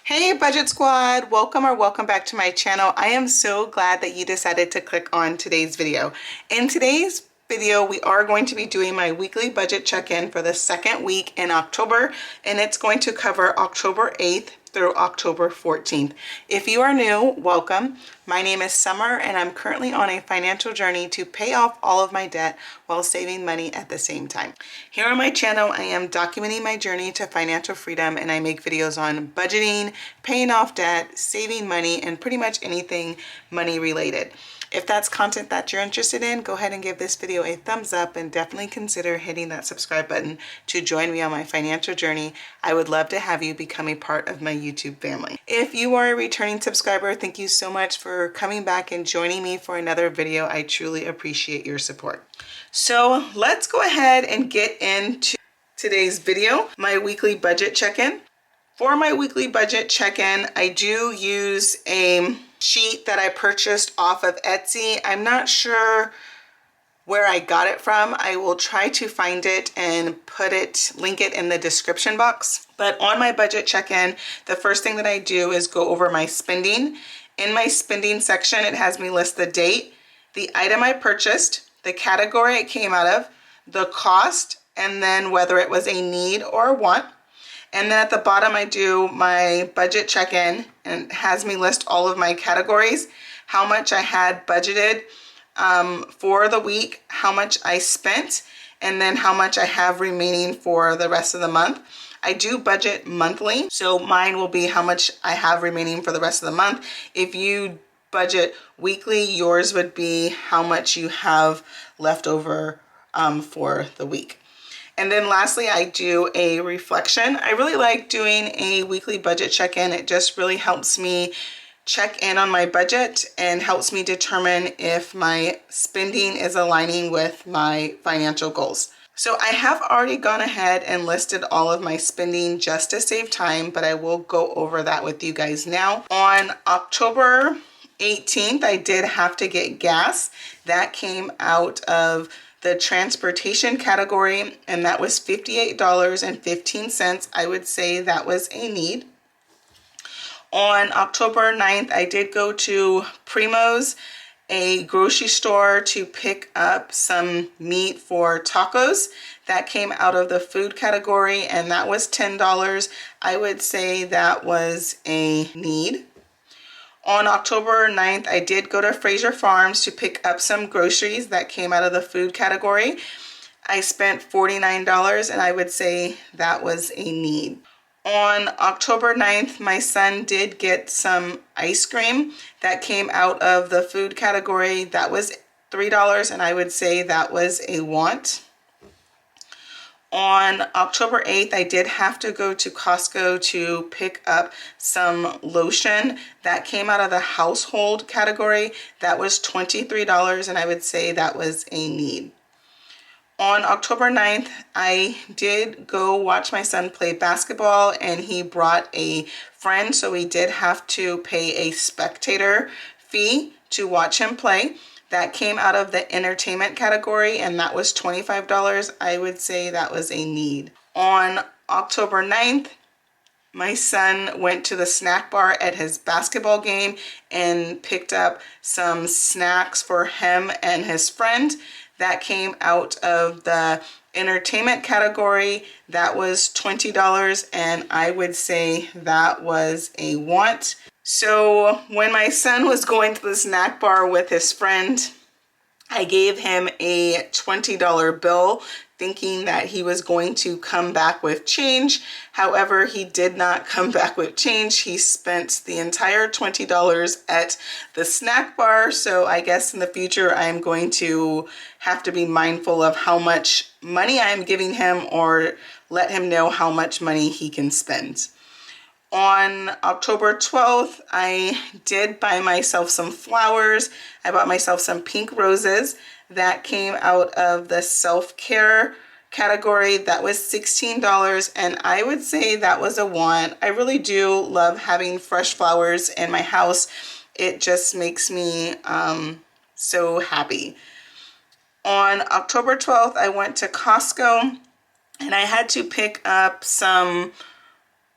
Hey Budget Squad, welcome back to my channel. I am so glad that you decided to click on today's video. In today's video, we are going to be doing my weekly budget check-in for the second week in October, and it's going to cover October 8th through October 14th. If you are new, welcome. My name is Summer and I'm currently on a financial journey to pay off all of my debt while saving money at the same time. Here on my channel, I am documenting my journey to financial freedom, and I make videos on budgeting, paying off debt, saving money, and pretty much anything money related. If that's content that you're interested in, go ahead and give this video a thumbs up and definitely consider hitting that subscribe button to join me on my financial journey. I would love to have you become a part of my YouTube family. If you are a returning subscriber, thank you so much for coming back and joining me for another video. I truly appreciate your support. So let's go ahead and get into today's video, my weekly budget check-in. For my weekly budget check-in, I do use a sheet that I purchased off of Etsy. I'm not sure where I got it from. I will try to find it and link it in the description box. But on my budget check-in, the first thing that I do is go over my spending. In my spending section, it has me list the date, the item I purchased, the category it came out of, the cost, and then whether it was a need or a want. And then at the bottom, I do my budget check-in, and it has me list all of my categories, how much I had budgeted for the week, how much I spent, and then how much I have remaining for the rest of the month. I do budget monthly, so mine will be how much I have remaining for the rest of the month. If you budget weekly, yours would be how much you have left over for the week. And then lastly, I do a reflection. I really like doing a weekly budget check-in. It just really helps me check in on my budget and helps me determine if my spending is aligning with my financial goals. So I have already gone ahead and listed all of my spending just to save time, but I will go over that with you guys now. On October 18th, I did have to get gas. That came out of the transportation category, and that was $58.15. I would say that was a need. On October 9th, I did go to Primo's, a grocery store, to pick up some meat for tacos. That came out of the food category, and that was $10. I would say that was a need. On October 9th, I did go to Fraser Farms to pick up some groceries that came out of the food category. I spent $49, and I would say that was a need. On October 9th, my son did get some ice cream that came out of the food category. That was $3, and I would say that was a want. On October 8th, I did have to go to Costco to pick up some lotion that came out of the household category. That was $23, and I would say that was a need. On October 9th, I did go watch my son play basketball, and he brought a friend, so we did have to pay a spectator fee to watch him play. That came out of the entertainment category, and that was $25. I would say that was a need. On October 9th, my son went to the snack bar at his basketball game and picked up some snacks for him and his friend. That came out of the entertainment category. That was $20, and I would say that was a want. So when my son was going to the snack bar with his friend, I gave him a $20 bill thinking that he was going to come back with change. However, he did not come back with change. He spent the entire $20 at the snack bar. So I guess in the future, I'm going to have to be mindful of how much money I'm giving him, or let him know how much money he can spend. On October 12th, I did buy myself some flowers. I bought myself some pink roses. That came out of the self-care category. That was $16, and I would say that was a want. I really do love having fresh flowers in my house. It just makes me so happy. On October 12th, I went to Costco, and I had to pick up some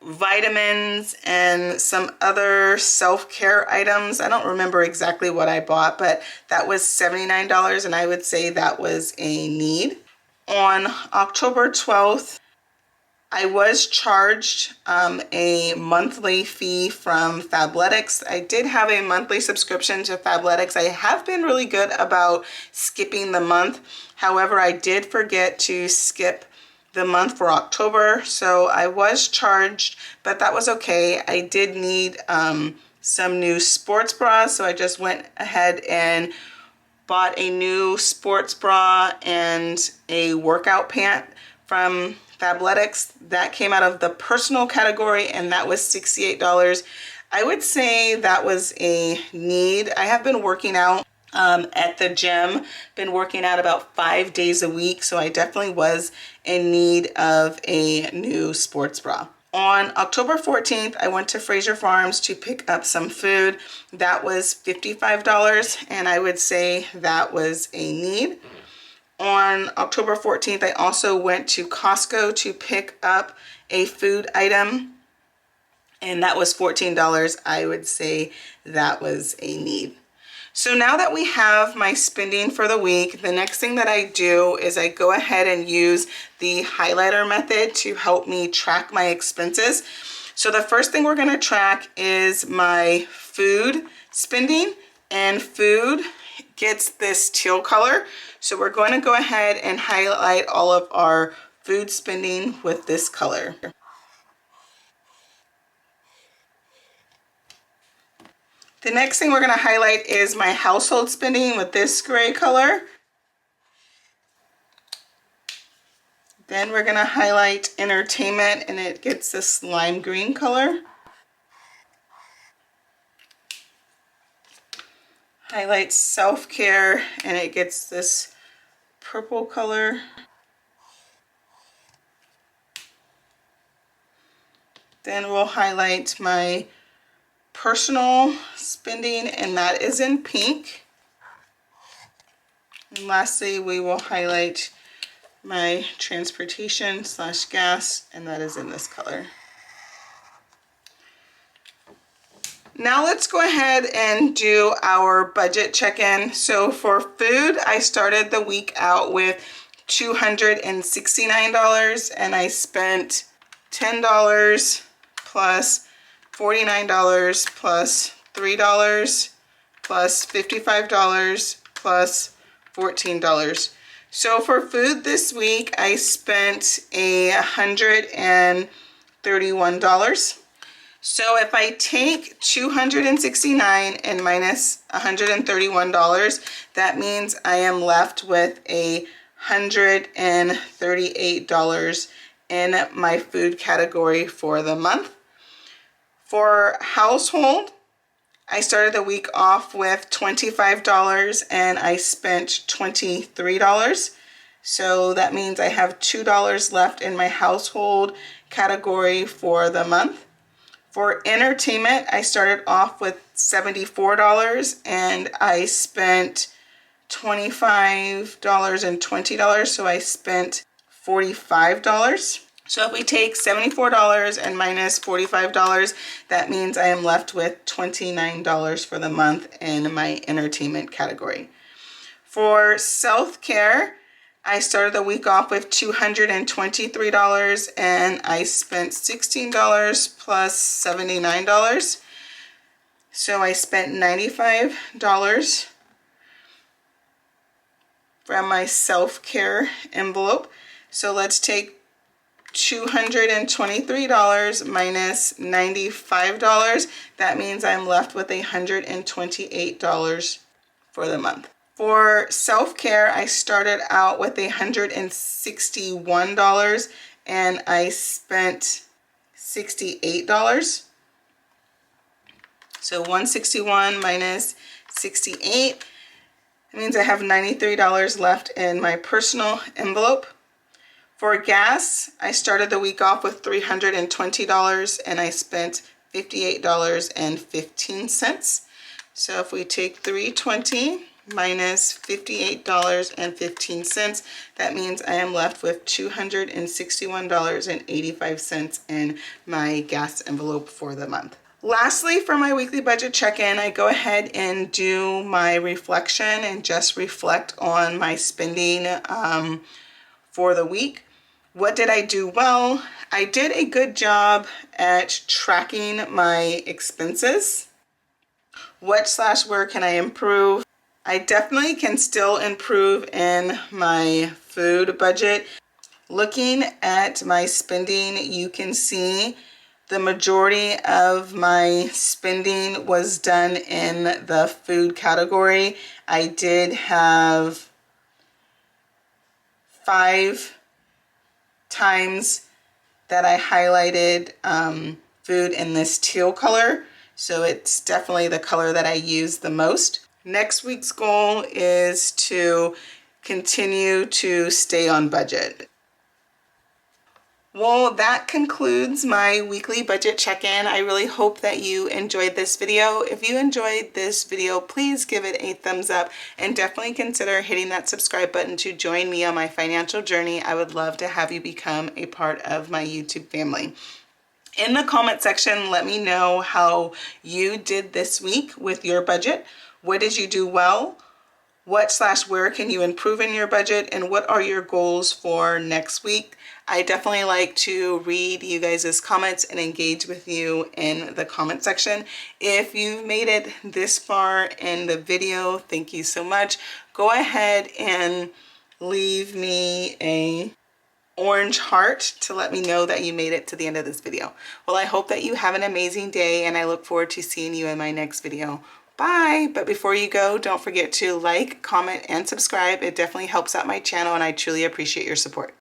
vitamins and some other self-care items. I don't remember exactly what I bought, but that was $79, and I would say that was a need. On October 12th, I was charged a monthly fee from Fabletics. I did have a monthly subscription to Fabletics. I have been really good about skipping the month. However, I did forget to skip the month for October, so I was charged, but that was okay. I did need some new sports bras, so I just went ahead and bought a new sports bra and a workout pant from Fabletics. That came out of the personal category, and that was $68. I would say that was a need. I have been working out at the gym, been working out about 5 days a week, so I definitely was in need of a new sports bra. On October 14th, I went to Fraser Farms to pick up some food. That was $55, and I would say that was a need. On October 14th, I also went to Costco to pick up a food item, and that was $14. I would say that was a need. So now that we have my spending for the week, the next thing that I do is I go ahead and use the highlighter method to help me track my expenses. So the first thing we're going to track is my food spending, and food gets this teal color. So we're going to go ahead and highlight all of our food spending with this color. The next thing we're going to highlight is my household spending with this gray color. Then we're going to highlight entertainment, and it gets this lime green color. Highlight self-care, and it gets this purple color. Then we'll highlight my personal spending, and that is in pink. And lastly, we will highlight my transportation / gas, and that is in this color. Now let's go ahead and do our budget check-in. So for food, I started the week out with $269, and I spent $10 plus $49 plus $3 plus $55 plus $14. So for food this week, I spent $131. So if I take $269 and minus $131, that means I am left with $138 in my food category for the month. For household, I started the week off with $25 and I spent $23. So that means I have $2 left in my household category for the month. For entertainment, I started off with $74 and I spent $25 and $20, so I spent $45. So if we take $74 and minus $45, that means I am left with $29 for the month in my entertainment category. For self-care, I started the week off with $223 and I spent $16 plus $79. So I spent $95 from my self-care envelope. So let's take $223 minus $95. That means I'm left with $128 for the month. For self-care, I started out with $161 and I spent $68. So 161 minus 68, that means I have $93 left in my personal envelope. For gas, I started the week off with $320 and I spent $58.15. So if we take $320 minus $58.15. That means I am left with $261.85 in my gas envelope for the month. Lastly, for my weekly budget check-in, I go ahead and do my reflection and just reflect on my spending for the week. What did I do well? I did a good job at tracking my expenses. Where can I improve? I definitely can still improve in my food budget. Looking at my spending, you can see the majority of my spending was done in the food category. I did have 5 times that I highlighted food in this teal color. So it's definitely the color that I use the most. Next week's goal is to continue to stay on budget. Well, that concludes my weekly budget check-in. I really hope that you enjoyed this video. If you enjoyed this video, please give it a thumbs up and definitely consider hitting that subscribe button to join me on my financial journey. I would love to have you become a part of my YouTube family. In the comment section, let me know how you did this week with your budget. What did you do well? Where can you improve in your budget, and what are your goals for next week? I definitely like to read you guys' comments and engage with you in the comment section. If you've made it this far in the video, thank you so much. Go ahead and leave me a orange heart to let me know that you made it to the end of this video. Well, I hope that you have an amazing day, and I look forward to seeing you in my next video. Bye! But before you go, don't forget to like, comment, and subscribe. It definitely helps out my channel, and I truly appreciate your support.